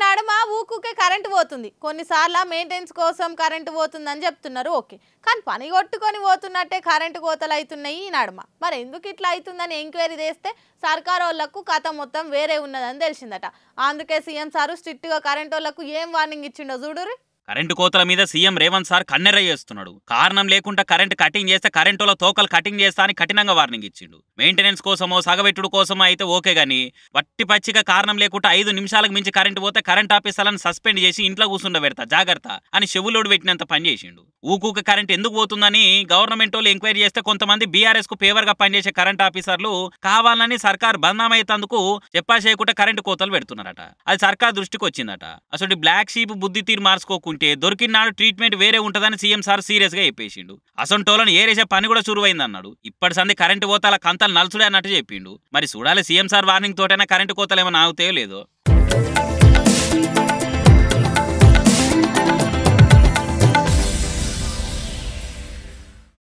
నడుమ ఊకుకే కరెంటు పోతుంది. కొన్నిసార్లు మెయింటెనెన్స్ కోసం కరెంటు పోతుందని చెప్తున్నారు. ఓకే, కానీ పని కొట్టుకొని పోతున్నట్టే కరెంటు కోతలు అవుతున్నాయి ఈ నడుమ. మరి ఎందుకు ఇట్లా అవుతుందని ఎంక్వైరీ చేస్తే సర్కారు వాళ్ళకు కథ మొత్తం వేరే ఉన్నదని తెలిసిందట. అందుకే సీఎం సారు స్ట్రిక్ట్గా కరెంటు వాళ్ళకు ఏం వార్నింగ్ ఇచ్చిండో చూడుర్రి. కరెంటు కోతల మీద సీఎం రేవంత్ సార్ కన్నెర్ర చేస్తున్నాడు. కారణం లేకుండా కరెంటు కటింగ్ చేస్తే కరెంటులో తోకలు కటింగ్ చేస్తా అని కఠినంగా వార్నింగ్ ఇచ్చిండు. మెయింటెనెన్స్ కోసమో సగబెట్టుడు కోసమో అయితే ఓకే గానీ వట్టి పచ్చిగా కారణం లేకుండా 5 నిమిషాలకు మించి కరెంటు పోతే కరెంట్ ఆఫీసర్లను సస్పెండ్ చేసి ఇంట్లో కూర్చుండబెడతా జాగ్రత్త అని చెవులోడు పెట్టినంత పని చేసిండు. ఊకూక కరెంట్ ఎందుకు పోతుందని గవర్నమెంట్ వాళ్ళు ఎంక్వైరీ చేస్తే కొంతమంది బీఆర్ఎస్ కు ఫేవర్ గా పనిచేసే కరెంట్ ఆఫీసర్లు కావాలని సర్కార్ బంధమైతందుకు చెప్పా చేయకుండా కరెంటు కోతలు పెడుతున్నారట. అది సర్కార్ దృష్టికి వచ్చిందట. అసలు బ్లాక్ షీప్ బుద్ధి తీరు మార్చుకోకుంటే దొరికినాడు ట్రీట్మెంట్ వేరే ఉంటదని సీఎం సార్ సీరియస్ గా చెప్పేసిండు. అసొంటోలను ఏరేసే పని కూడా సురువైంది అన్నాడు. ఇప్పటి సంది కరెంటు కోతల కంతలు నలుసుడే అన్నట్టు చెప్పిండు. మరి చూడాలి సీఎం సార్ వార్నింగ్ తోటైనా కరెంటు కోతలు ఏమైనా ఆగుతాయో లేదో.